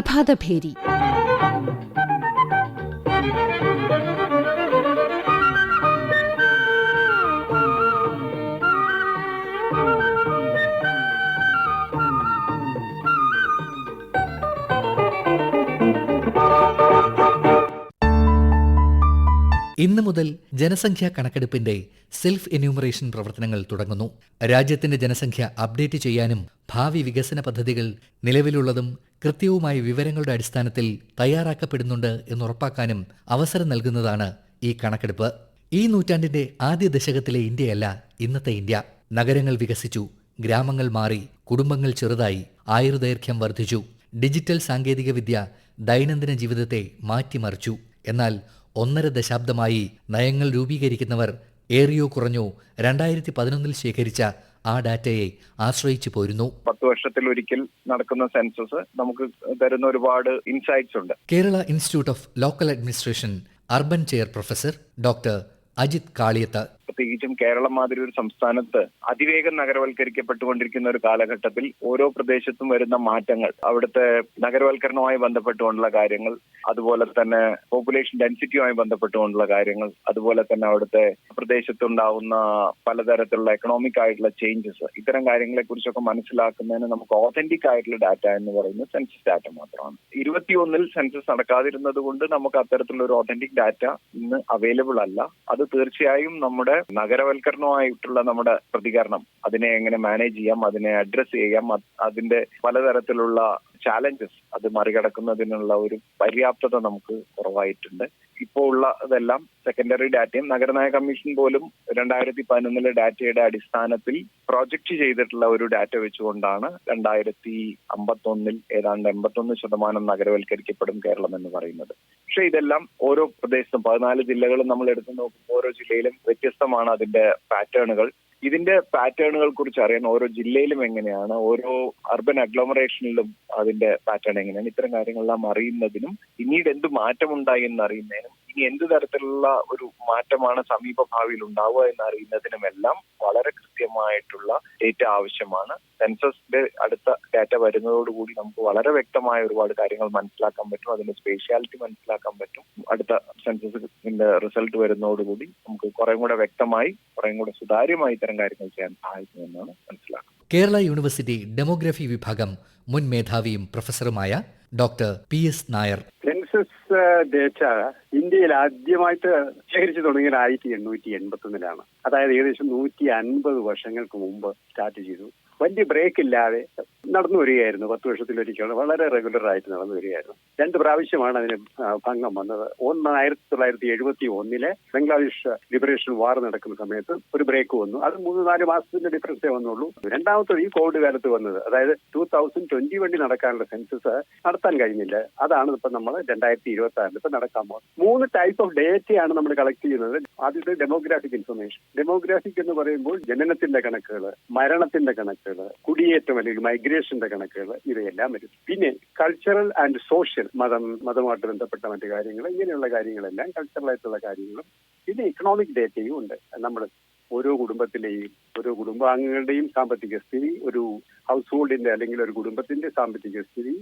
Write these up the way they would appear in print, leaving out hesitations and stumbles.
പ്രഭാതഭേരി. ഇന്നു മുതൽ ജനസംഖ്യാ കണക്കെടുപ്പിന്റെ സെൽഫ് എന്യൂമറേഷൻ പ്രവർത്തനങ്ങൾ തുടങ്ങുന്നു. രാജ്യത്തിന്റെ ജനസംഖ്യ അപ്ഡേറ്റ് ചെയ്യാനും ഭാവി വികസന പദ്ധതികൾ നിലവിലുള്ളതും കൃത്യവുമായ വിവരങ്ങളുടെ അടിസ്ഥാനത്തിൽ തയ്യാറാക്കപ്പെടുന്നുണ്ട് എന്നുറപ്പാക്കാനും അവസരം നൽകുന്നതാണ് ഈ കണക്കെടുപ്പ്. ഈ നൂറ്റാണ്ടിന്റെ ആദ്യ ദശകത്തിലെ ഇന്ത്യയല്ല ഇന്നത്തെ ഇന്ത്യ. നഗരങ്ങൾ വികസിച്ചു, ഗ്രാമങ്ങൾ മാറി, കുടുംബങ്ങൾ ചെറുതായി, ആയുർദൈർഘ്യം വർദ്ധിച്ചു. ഡിജിറ്റൽ സാങ്കേതികവിദ്യ ദൈനംദിന ജീവിതത്തെ മാറ്റിമറിച്ചു. എന്നാൽ 1.5 ദശാബ്ദമായി നയങ്ങൾ രൂപീകരിക്കുന്നവർ ഏറിയോ കുറഞ്ഞോ 2011 ശേഖരിച്ച ആ ഡാറ്റയെ ആശ്രയിച്ചു പോരുന്നു. 10 വർഷത്തിൽ ഒരിക്കൽ നടക്കുന്ന സെൻസസ് നമുക്ക് തരുന്ന ഒരുപാട് ഇൻസൈറ്റ്സ് ഉണ്ട്. Kerala institute of local administration urban chair professor doctor Ajith Kaliyath. പ്രത്യേകിച്ചും കേരളം മാതിരി ഒരു സംസ്ഥാനത്ത് അതിവേഗം നഗരവൽക്കരിക്കപ്പെട്ടുകൊണ്ടിരിക്കുന്ന ഒരു കാലഘട്ടത്തിൽ ഓരോ പ്രദേശത്തും വരുന്ന മാറ്റങ്ങൾ, അവിടുത്തെ നഗരവൽക്കരണവുമായി ബന്ധപ്പെട്ടുകൊണ്ടുള്ള കാര്യങ്ങൾ, അതുപോലെ തന്നെ പോപ്പുലേഷൻ ഡെൻസിറ്റിയുമായി ബന്ധപ്പെട്ടുകൊണ്ടുള്ള കാര്യങ്ങൾ, അതുപോലെ തന്നെ അവിടുത്തെ പ്രദേശത്തുണ്ടാവുന്ന പലതരത്തിലുള്ള എക്കണോമിക് ആയിട്ടുള്ള ചേഞ്ചസ്, ഇത്തരം കാര്യങ്ങളെ കുറിച്ചൊക്കെ മനസ്സിലാക്കുന്നതിന് നമുക്ക് ഓതന്റിക് ആയിട്ടുള്ള ഡാറ്റ എന്ന് പറയുന്നത് സെൻസസ് ഡാറ്റ മാത്രമാണ്. 21 സെൻസസ് നടക്കാതിരുന്നത് കൊണ്ട് നമുക്ക് അത്തരത്തിലുള്ള ഒരു ഓതന്റിക് ഡാറ്റ ഇന്ന് അവൈലബിൾ അല്ല. അത് തീർച്ചയായും നമ്മുടെ നഗരവൽക്കരണമായിട്ടുള്ള നമ്മുടെ പ്രതികരണം, അതിനെ എങ്ങനെ മാനേജ് ചെയ്യാം, അതിനെ അഡ്രസ് ചെയ്യാം, അതിന്റെ പലതരത്തിലുള്ള ചാലഞ്ചസ് അത് മറികടക്കുന്നതിനുള്ള ഒരു പര്യാപ്തത നമുക്ക് കുറവായിട്ടുണ്ട്. ഇപ്പോൾ ഉള്ളതെല്ലാം സെക്കൻഡറി ഡാറ്റയും നഗരനയ കമ്മീഷൻ പോലും 2011 ഡാറ്റയുടെ അടിസ്ഥാനത്തിൽ പ്രൊജക്ട് ചെയ്തിട്ടുള്ള ഒരു ഡാറ്റ വെച്ചുകൊണ്ടാണ് 2051 ഏതാണ്ട് 81% നഗരവൽക്കരിക്കപ്പെടും കേരളം എന്ന് പറയുന്നത്. പക്ഷെ ഇതെല്ലാം ഓരോ പ്രദേശത്തും 14 ജില്ലകളും നമ്മൾ എടുത്തു നോക്കുമ്പോൾ ഓരോ ജില്ലയിലും വ്യത്യസ്തമാണ് അതിന്റെ പാറ്റേണുകൾ. ഇതിന്റെ പാറ്റേണുകൾ കുറിച്ച് അറിയാൻ ഓരോ ജില്ലയിലും എങ്ങനെയാണ്, ഓരോ അർബൻ അഗ്ലോമറേഷനിലും അതിന്റെ പാറ്റേൺ എങ്ങനെയാണ്, ഇത്തരം കാര്യങ്ങളെല്ലാം അറിയുന്നതിനും പിന്നീട് എന്ത് മാറ്റമുണ്ടായി എന്ന് അറിയുന്നതിനും ഇനി എന്ത് തരത്തിലുള്ള ഒരു മാറ്റമാണ് സമീപ ഭാവിയിൽ ഉണ്ടാവുക എന്ന് അറിയുന്നതിനുമെല്ലാം വളരെ കൃത്യമായിട്ടുള്ള ഡേറ്റ ആവശ്യമാണ്. സെൻസസിന്റെ അടുത്ത ഡാറ്റ വരുന്നതോടുകൂടി നമുക്ക് വളരെ വ്യക്തമായ ഒരുപാട് കാര്യങ്ങൾ മനസ്സിലാക്കാൻ പറ്റും. അതിന്റെ സ്പേഷ്യാലിറ്റി മനസ്സിലാക്കാൻ പറ്റും. അടുത്ത സെൻസസിന്റെ റിസൾട്ട് വരുന്നതോടുകൂടി നമുക്ക് കുറേ കൂടെ വ്യക്തമായി, കുറേ കൂടെ സുതാര്യമായി ഇത്തരം കാര്യങ്ങൾ ചെയ്യാൻ സഹായിക്കുമെന്നാണ് മനസ്സിലാക്കുന്നത്. കേരള യൂണിവേഴ്സിറ്റി ഡെമോഗ്രഫി വിഭാഗം മുൻ മേധാവിയും പ്രൊഫസറുമായ doctor PS Nair. Census data ഇന്ത്യയിൽ ആദ്യമായിട്ട് ശേഖരിച്ചു തുടങ്ങിയത് 1881 അതായത് ഏകദേശം 150 വർഷങ്ങൾക്ക് മുമ്പ് സ്റ്റാർട്ട് ചെയ്തു. വലിയ ബ്രേക്ക് ഇല്ലാതെ നടന്നു വരികയായിരുന്നു. 10 വർഷത്തിലൊരിക്കൽ വളരെ റെഗുലർ ആയിട്ട് നടന്നു വരികയായിരുന്നു. 2 പ്രാവശ്യമാണ് അതിന് ഭംഗം വന്നത്. ഒന്ന് 1971 ബംഗ്ലാദേശ് ലിബറേഷൻ വാർ നടക്കുന്ന സമയത്ത് ഒരു ബ്രേക്ക് വന്നു. അത് 3-4 മാസത്തിന്റെ ഡിഫറൻസേ വന്നുള്ളൂ. രണ്ടാമത്തെ ഈ കോവിഡ് കാലത്ത് വന്നത്, അതായത് 2021 നടക്കാനുള്ള സെൻസസ് നടത്താൻ കഴിഞ്ഞില്ല. അതാണ് ഇപ്പൊ നമ്മൾ 2026 ഇപ്പൊ നടക്കാൻ പോകുന്നത്. 3 ടൈപ്പ് ഓഫ് ഡേറ്റയാണ് നമ്മൾ കളക്ട് ചെയ്യുന്നത്. ആദ്യത്തെ ഡെമോഗ്രാഫിക് ഇൻഫർമേഷൻ. ഡെമോഗ്രാഫിക് എന്ന് പറയുമ്പോൾ ജനനത്തിന്റെ കണക്കുകൾ, മരണത്തിന്റെ കണക്കുകൾ, കുടിയേറ്റം അല്ലെങ്കിൽ മൈഗ്രേഷന്റെ കണക്കുകൾ, ഇവയെല്ലാം വരും. പിന്നെ കൾച്ചറൽ ആൻഡ് സോഷ്യൽ, മതമായിട്ട് ബന്ധപ്പെട്ട മറ്റു കാര്യങ്ങൾ, ഇങ്ങനെയുള്ള കാര്യങ്ങളെല്ലാം കൾച്ചറൽ ആയിട്ടുള്ള കാര്യങ്ങളും. പിന്നെ ഇക്കണോമിക് ഡേറ്റയും ഉണ്ട്. നമ്മൾ ഓരോ കുടുംബത്തിലെയും ഓരോ കുടുംബാംഗങ്ങളുടെയും സാമ്പത്തിക സ്ഥിതി, ഒരു ഹൗസ് ഹോൾഡിന്റെ അല്ലെങ്കിൽ ഒരു കുടുംബത്തിന്റെ സാമ്പത്തിക സ്ഥിതി,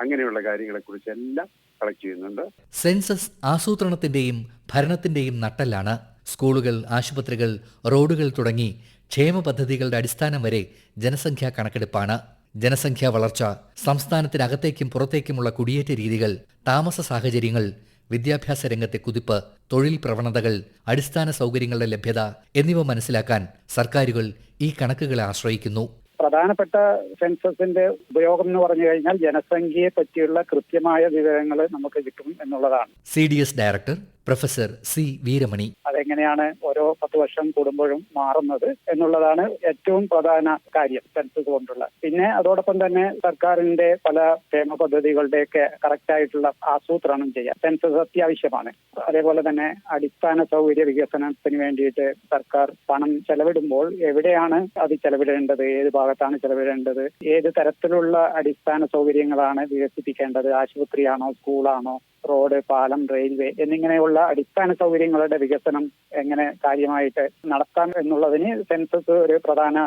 അങ്ങനെയുള്ള കാര്യങ്ങളെ കുറിച്ചെല്ലാം കളക്ട് ചെയ്യുന്നുണ്ട്. സെൻസസ് ആസൂത്രണത്തിന്റെയും ഭരണത്തിന്റെയും നട്ടെല്ലാണ്. സ്കൂളുകൾ, ആശുപത്രികൾ, റോഡുകൾ തുടങ്ങി ക്ഷേമ പദ്ധതികളുടെ അടിസ്ഥാനം വരെ ജനസംഖ്യാ കണക്കെടുപ്പാണ്. ജനസംഖ്യാ വളർച്ച, സംസ്ഥാനത്തിനകത്തേക്കും പുറത്തേക്കുമുള്ള കുടിയേറ്റ രീതികൾ, താമസ സാഹചര്യങ്ങൾ, വിദ്യാഭ്യാസ രംഗത്തെ കുതിപ്പ്, തൊഴിൽ പ്രവണതകൾ, അടിസ്ഥാന സൗകര്യങ്ങളുടെ ലഭ്യത എന്നിവ മനസ്സിലാക്കാൻ സർക്കാരുകൾ ഈ കണക്കുകളെ ആശ്രയിക്കുന്നു. പ്രധാനപ്പെട്ട സെൻസസിന്റെ ഉപയോഗം എന്ന് പറഞ്ഞു കഴിഞ്ഞാൽ ജനസംഖ്യയെ പറ്റിയുള്ള കൃത്യമായ വിവരങ്ങൾ നമുക്ക് കിട്ടും എന്നുള്ളതാണ്. CDS director professor C Veeramani. അതെങ്ങനെയാണ് ഓരോ 10 വർഷം കൂടുമ്പോഴും മാറുന്നത് എന്നുള്ളതാണ് ഏറ്റവും പ്രധാന കാര്യം സെൻസസ് കൊണ്ടുള്ള. പിന്നെ അതോടൊപ്പം തന്നെ സർക്കാരിന്റെ പല ക്ഷേമ പദ്ധതികളുടെയൊക്കെ കറക്റ്റ് ആയിട്ടുള്ള ആസൂത്രണം ചെയ്യാൻ സെൻസസ് അത്യാവശ്യമാണ്. അതേപോലെ തന്നെ അടിസ്ഥാന സൗകര്യ വികസനത്തിന് വേണ്ടിയിട്ട് സർക്കാർ പണം ചെലവിടുമ്പോൾ എവിടെയാണ് അത് ചെലവിടേണ്ടത്, ഏത് ഭാഗത്താണ് ചെലവിടേണ്ടത്, ഏത് തരത്തിലുള്ള അടിസ്ഥാന സൗകര്യങ്ങളാണ് വികസിപ്പിക്കേണ്ടത്, ആശുപത്രിയാണോ, സ്കൂളാണോ, റോഡ്, പാലം, റെയിൽവേ എന്നിങ്ങനെയുള്ള അടിസ്ഥാന സൗകര്യങ്ങളുടെ വികസനം എങ്ങനെ കാര്യമായിട്ട് നടത്താം എന്നുള്ളതിന് സെൻസസ് ഒരു പ്രധാന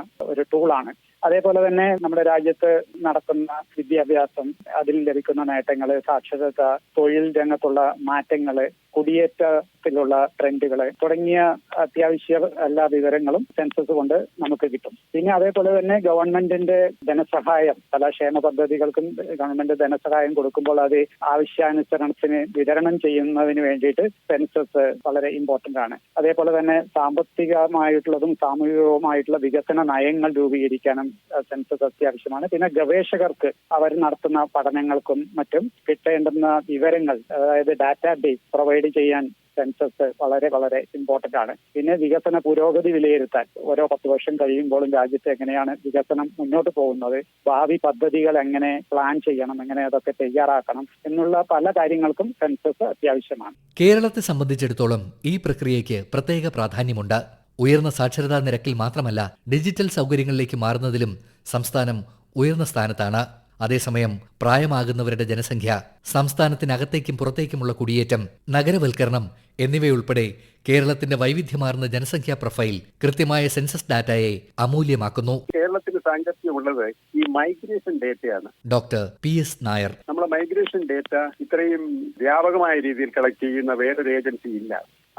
ടൂളാണ്. അതേപോലെ തന്നെ നമ്മുടെ രാജ്യത്ത് നടക്കുന്ന വിദ്യാഭ്യാസം, അതിൽ ലഭിക്കുന്ന നേട്ടങ്ങൾ, സാക്ഷരത, തൊഴിൽ രംഗത്തുള്ള മാറ്റങ്ങൾ, കുടിയേറ്റത്തിലുള്ള ട്രെൻഡുകൾ തുടങ്ങിയ അത്യാവശ്യ എല്ലാ വിവരങ്ങളും സെൻസസ് കൊണ്ട് നമുക്ക് കിട്ടും. പിന്നെ അതേപോലെ തന്നെ ഗവൺമെന്റിന്റെ ധനസഹായം, പല ക്ഷേമ പദ്ധതികൾക്കും ഗവൺമെന്റ് ധനസഹായം കൊടുക്കുമ്പോൾ അത് ആവശ്യാനുസരണത്തിന് വിതരണം ചെയ്യുന്നതിന് വേണ്ടിയിട്ട് സെൻസസ് വളരെ ഇമ്പോർട്ടന്റ് ആണ്. അതേപോലെ തന്നെ സാമ്പത്തികമായിട്ടുള്ളതും സാമൂഹികവുമായിട്ടുള്ള വികസന നയങ്ങൾ രൂപീകരിക്കാനും സെൻസസ് അത്യാവശ്യമാണ്. പിന്നെ ഗവേഷകർക്ക് അവർ നടത്തുന്ന പഠനങ്ങൾക്കും മറ്റും കിട്ടേണ്ടുന്ന വിവരങ്ങൾ, അതായത് ഡാറ്റാബേസ് പ്രൊവൈഡ് ചെയ്യാൻ സെൻസസ് വളരെ വളരെ ഇമ്പോർട്ടന്റ് ആണ്. പിന്നെ വികസന പുരോഗതി വിലയിരുത്താൻ, ഓരോ 10 വർഷം കഴിയുമ്പോഴും രാജ്യത്ത് എങ്ങനെയാണ് വികസനം മുന്നോട്ട് പോകുന്നത്, ഭാവി പദ്ധതികൾ എങ്ങനെ പ്ലാൻ ചെയ്യണം, എങ്ങനെ അതൊക്കെ തയ്യാറാക്കണം എന്നുള്ള പല കാര്യങ്ങൾക്കും സെൻസസ് അത്യാവശ്യമാണ്. കേരളത്തെ സംബന്ധിച്ചിടത്തോളം ഈ പ്രക്രിയയ്ക്ക് പ്രത്യേക പ്രാധാന്യമുണ്ട്. ഉയർന്ന സാക്ഷരതാ നിരക്കിൽ മാത്രമല്ല, ഡിജിറ്റൽ സൗകര്യങ്ങളിലേക്ക് മാറുന്നതിലും സംസ്ഥാനം ഉയർന്ന സ്ഥാനത്താണ്. അതേസമയം പ്രായമാകുന്നവരുടെ ജനസംഖ്യ, സംസ്ഥാനത്തിനകത്തേക്കും പുറത്തേക്കുമുള്ള കുടിയേറ്റം, നഗരവൽക്കരണം എന്നിവയുൾപ്പെടെ കേരളത്തിന്റെ വൈവിധ്യമാർന്ന ജനസംഖ്യാ പ്രൊഫൈൽ കൃത്യമായ സെൻസസ് ഡാറ്റയെ അമൂല്യമാക്കുന്നു. കേരളത്തിന് സാങ്കത്യമുള്ളത് ഈ മൈഗ്രേഷൻ ഡേറ്റയാണ്. Doctor PS Nair. നമ്മളെ മൈഗ്രേഷൻ ഡേറ്റ ഇത്രയും വ്യാപകമായ രീതിയിൽ കളക്ട് ചെയ്യുന്ന വേറൊരു ഏജൻസി ഇല്ല.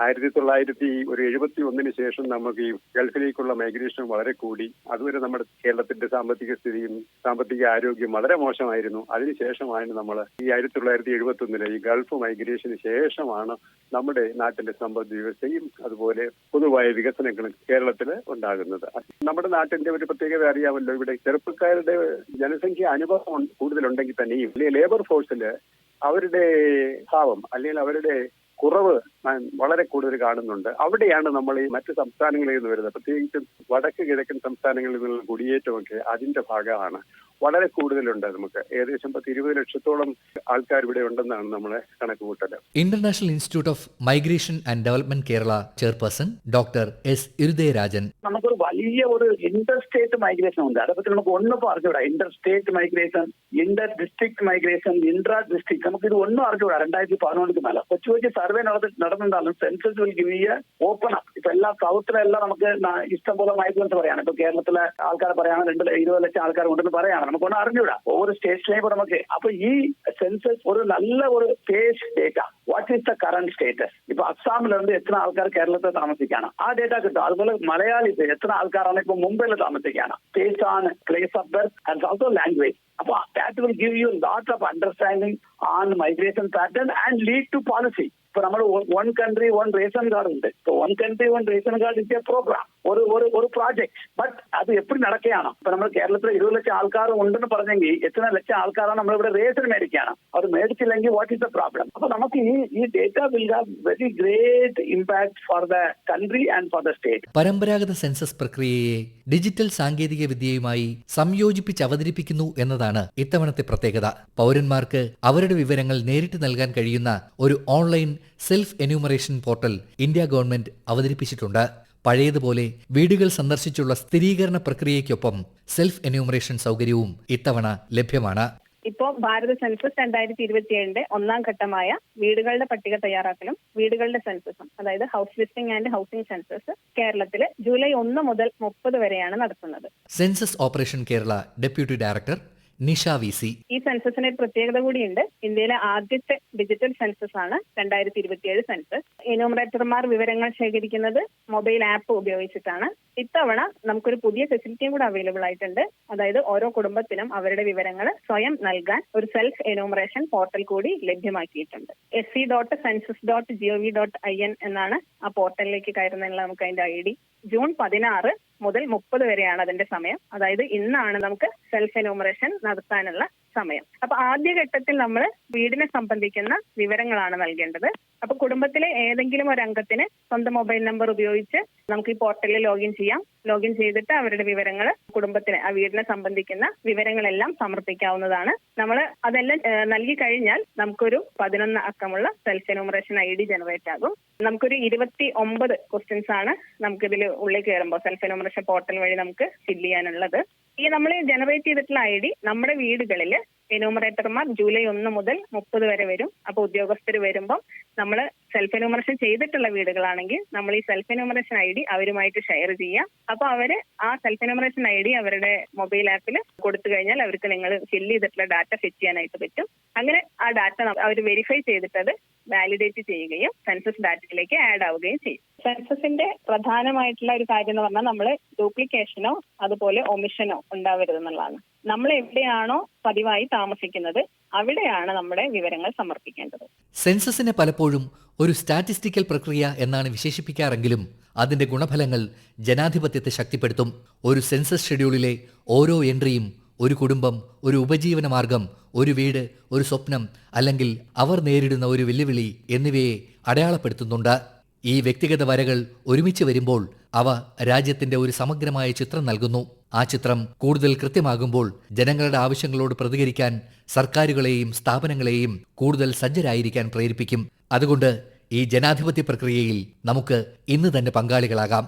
1971 ശേഷം നമുക്ക് ഈ ഗൾഫിലേക്കുള്ള മൈഗ്രേഷൻ വളരെ കൂടി. അതുവരെ നമ്മുടെ കേരളത്തിന്റെ സാമ്പത്തിക സ്ഥിതിയും സാമ്പത്തിക ആരോഗ്യം വളരെ മോശമായിരുന്നു. അതിനുശേഷമാണ് നമ്മൾ ഈ 1971 ഈ ഗൾഫ് മൈഗ്രേഷന് ശേഷമാണ് നമ്മുടെ നാട്ടിലെ സമ്പദ് വ്യവസ്ഥയും അതുപോലെ പൊതുവായ വികസനങ്ങളും കേരളത്തിൽ ഉണ്ടാകുന്നത്. നമ്മുടെ നാട്ടിന്റെ ഒരു പ്രത്യേകത അറിയാമല്ലോ, ഇവിടെ ചെറുപ്പക്കാരുടെ ജനസംഖ്യ അനുഭവം കൂടുതലുണ്ടെങ്കിൽ തന്നെയും ലേബർ ഫോഴ്സിൽ അവരുടെ ഭാവം അല്ലെങ്കിൽ അവരുടെ കുറവ് വളരെ കൂടുതൽ കാണുന്നുണ്ട്. അവിടെയാണ് നമ്മൾ ഈ മറ്റ് സംസ്ഥാനങ്ങളിൽ നിന്ന് വരുന്നത്, പ്രത്യേകിച്ചും വടക്ക് കിഴക്കൻ സംസ്ഥാനങ്ങളിൽ നിന്നുള്ള കുടിയേറ്റമൊക്കെ അതിന്റെ ഭാഗമാണ്. വളരെ കൂടുതലുണ്ട്. നമുക്ക് ഏകദേശം 10-20 ലക്ഷത്തോളം ആൾക്കാർ ഇവിടെ ഉണ്ടെന്നാണ് നമ്മളെ കണക്കുകൂട്ടൽ. International institute of migration and development Kerala chairperson doctor S. Irudayarajan. നമുക്കൊരു വലിയ ഒരു ഇന്റർ സ്റ്റേറ്റ് മൈഗ്രേഷൻ ഉണ്ട്. അതേപറ്റി നമുക്ക് ഒന്നും പറഞ്ഞുകൂടാ. Inter state migration, inter district migration, intra district, നമുക്ക് ഇത് ഒന്നും അറിഞ്ഞുകൂടാ. 2011 മേലെ കൊച്ചു കൊച്ചു സർവേ നടന്നിട്ടുണ്ടാകും. Census will give you open up. ഇപ്പൊ എല്ലാ സൗത്തിലെല്ലാം നമുക്ക് ഇഷ്ടംപോലെ മൈഗ്രൻസ് പറയാണ്. ഇപ്പൊ കേരളത്തിലെ ആൾക്കാർ പറയാണ് 20 ലക്ഷം ആൾക്കാർ ഉണ്ടെന്ന് പറയാണ്. നമുക്കൊന്നും അറിഞ്ഞൂടാ ഓരോ സ്റ്റേറ്റ്സിലേക്കും നമുക്ക്. അപ്പൊ ഈ സെൻസസ് ഒരു നല്ല ഒരു case data, what is the current status. ഇപ്പൊ അസ്സാമിലുണ്ട് എത്ര ആൾക്കാർ കേരളത്തിൽ താമസിക്കാണ്, ആ ഡേറ്റ കിട്ടും. അതുപോലെ മലയാളീസ് എത്ര ആൾക്കാരാണ് ഇപ്പൊ മുംബൈയിൽ താമസിക്കാണ്, പ്ലേസ് ആണ്, place of birth and also language. അപ്പൊ that will give you lot of understanding on migration pattern and lead to policy. ഇപ്പൊ നമ്മൾ one country one ration card ഉണ്ട്. ഇപ്പൊ one country one ration card is a program, ഒരു project. But അത് എപ്പോഴും നടക്കുകയാണ്. ഇപ്പൊ നമ്മൾ കേരളത്തിൽ 20 ലക്ഷം ആൾക്കാർ ഉണ്ടെന്ന് പറഞ്ഞെങ്കിൽ എത്ര ലക്ഷം ആൾക്കാരാണ് നമ്മളിവിടെ റേഷൻ മേടിക്കുകയാണ്. അത് മേടിച്ചില്ലെങ്കിൽ വാട്ട് ഈസ് ദ പ്രോബ്ലം. അപ്പൊ നമുക്ക് ഈ data will have very great impact for the country and for the state. പരമ്പരാഗത സെൻസസ് പ്രക്രിയയെ ഡിജിറ്റൽ സാങ്കേതിക വിദ്യയുമായി സംയോജിപ്പിച്ച് അവതരിപ്പിക്കുന്നു എന്നതാണ് ഇത്തവണത്തെ പ്രത്യേകത. പൗരന്മാർക്ക് അവരുടെ വിവരങ്ങൾ നേരിട്ട് നൽകാൻ കഴിയുന്ന ഒരു online self enumeration portal India government അവതരിപ്പിച്ചിട്ടുണ്ട്. പഴയതുപോലെ വീടുകൾ സന്ദർശിച്ചുള്ള സ്ഥിരീകരണ പ്രക്രിയയ്ക്കൊപ്പം സെൽഫ് എന്യൂമറേഷൻ സൗകര്യവും ഇത്തവണ ലഭ്യമാണ്. ഇപ്പോൾ ഭാരത സെൻസസ് 2027 ഒന്നാം ഘട്ടമായ വീടുകളുടെ പട്ടിക തയ്യാറാക്കലും വീടുകളുടെ സെൻസസും, അതായത് house listing and housing census കേരളത്തിൽ ജൂലൈ 1 മുതൽ 30 വരെയാണ് നടത്തുന്നത്. Census operation Kerala deputy director Nisha VC. ഈ സെൻസസിന് ഒരു പ്രത്യേകത കൂടിയുണ്ട്. ഇന്ത്യയിലെ ആദ്യത്തെ ഡിജിറ്റൽ സെൻസസ് ആണ് 2027 സെൻസസ്. എന്യൂമറേറ്റർമാർ വിവരങ്ങൾ ശേഖരിക്കുന്നത് മൊബൈൽ ആപ്പ് ഉപയോഗിച്ചിട്ടാണ്. ഇത്തവണ നമുക്കൊരു പുതിയ ഫെസിലിറ്റിയും കൂടെ അവൈലബിൾ ആയിട്ടുണ്ട്. അതായത് ഓരോ കുടുംബത്തിനും അവരുടെ വിവരങ്ങൾ സ്വയം നൽകാൻ ഒരു സെൽഫ് എന്യൂമറേഷൻ പോർട്ടൽ കൂടി ലഭ്യമാക്കിയിട്ടുണ്ട്. se.census.gov.in എന്നാണ് ആ പോർട്ടലിലേക്ക് കയറുന്നതിനുള്ള നമുക്ക് അതിന്റെ ID. ജൂൺ 16 മുതൽ 30 വരെയാണ് അതിന്റെ സമയം. അതായത് ഇന്നാണ് നമുക്ക് സെൽഫ് എന്യൂമറേഷൻ നടത്താനുള്ള സമയം. അപ്പൊ ആദ്യഘട്ടത്തിൽ നമ്മൾ വീടിനെ സംബന്ധിക്കുന്ന വിവരങ്ങളാണ് നൽകേണ്ടത്. അപ്പൊ കുടുംബത്തിലെ ഏതെങ്കിലും ഒരു അംഗത്തിന് സ്വന്തം മൊബൈൽ നമ്പർ ഉപയോഗിച്ച് നമുക്ക് ഈ പോർട്ടലിൽ ലോഗിൻ ചെയ്യാം. ലോഗിൻ ചെയ്തിട്ട് അവരുടെ വിവരങ്ങൾ, കുടുംബത്തിന് ആ വീടിനെ സംബന്ധിക്കുന്ന വിവരങ്ങളെല്ലാം സമർപ്പിക്കാവുന്നതാണ്. നമ്മൾ അതെല്ലാം നൽകി കഴിഞ്ഞാൽ നമുക്കൊരു 11 അക്കമുള്ള സെൽഫ് എന്യൂമറേഷൻ ID ജനറേറ്റ് ആകും. നമുക്കൊരു 29 ക്വസ്റ്റ്യൻസ് ആണ് നമുക്കിതിൽ ഉള്ളിൽ കയറുമ്പോൾ സെൽഫ് എന്യൂമറേഷൻ പോർട്ടൽ വഴി നമുക്ക് ഫില്ല് ചെയ്യാനുള്ളത്. ഈ നമ്മൾ ജനറേറ്റ് ചെയ്തിട്ടുള്ള ID നമ്മുടെ വീടുകളിൽ എന്യൂമറേറ്റർമാർ ജൂലൈ 1 മുതൽ 30 വരെ വരും. അപ്പൊ ഉദ്യോഗസ്ഥർ വരുമ്പം നമ്മൾ സെൽഫ് എന്യൂമറേഷൻ ചെയ്തിട്ടുള്ള വീടുകളാണെങ്കിൽ നമ്മൾ ഈ സെൽഫ് എന്യൂമറേഷൻ ID അവരുമായിട്ട് ഷെയർ ചെയ്യാം. അപ്പൊ അവര് ആ സെൽഫ് എന്യൂമറേഷൻ ID അവരുടെ മൊബൈൽ ആപ്പിൽ കൊടുത്തു കഴിഞ്ഞാൽ അവർക്ക് നിങ്ങൾ ഫില്ല് ചെയ്തിട്ടുള്ള ഡാറ്റ ഫിറ്റ് ചെയ്യാനായിട്ട് പറ്റും. അങ്ങനെ ആ ഡാറ്റ അവർ വെരിഫൈ ചെയ്തിട്ടത് വാലിഡേറ്റ് ചെയ്യുകയും സെൻസസ് ഡാറ്റയിലേക്ക് ആഡ് ആവുകയും ചെയ്യും. സെൻസസിന്റെ പ്രധാനമായിട്ടുള്ള ഒരു കാര്യം എന്ന് പറഞ്ഞാൽ നമ്മൾ ഡ്യൂപ്ലിക്കേഷനോ അതുപോലെ ഒമിഷനോ ഉണ്ടാവരുതെന്നുള്ളതാണ്. നമ്മൾ എവിടെയാണോ പതിവായി താമസിക്കുന്നത് അവിടെയാണ് നമ്മുടെ വിവരങ്ങൾ സമർപ്പിക്കേണ്ടത്. സെൻസസിനെ പലപ്പോഴും ഒരു സ്റ്റാറ്റിസ്റ്റിക്കൽ പ്രക്രിയ എന്നാണ് വിശേഷിപ്പിക്കാറെങ്കിലും അതിന്റെ ഗുണഫലങ്ങൾ ജനാധിപത്യത്തെ ശക്തിപ്പെടുത്തും. ഒരു സെൻസസ് ഷെഡ്യൂളിലെ ഓരോ എൻട്രിയും ഒരു കുടുംബം, ഒരു ഉപജീവന മാർഗം, ഒരു വീട്, ഒരു സ്വപ്നം, അല്ലെങ്കിൽ അവർ നേരിടുന്ന ഒരു വെല്ലുവിളി എന്നിവയെ അടയാളപ്പെടുത്തുന്നുണ്ട്. ഈ വ്യക്തിഗത വരകൾ ഒരുമിച്ച് വരുമ്പോൾ അവ രാജ്യത്തിന്റെ ഒരു സമഗ്രമായ ചിത്രം നൽകുന്നു. ആ ചിത്രം കൂടുതൽ കൃത്യമാകുമ്പോൾ ജനങ്ങളുടെ ആവശ്യങ്ങളോട് പ്രതികരിക്കാൻ സർക്കാരുകളെയും സ്ഥാപനങ്ങളെയും കൂടുതൽ സജ്ജരായിരിക്കാൻ പ്രേരിപ്പിക്കും. അതുകൊണ്ട് ഈ ജനാധിപത്യ പ്രക്രിയയിൽ നമുക്ക് ഇന്ന് തന്നെ പങ്കാളികളാകാം.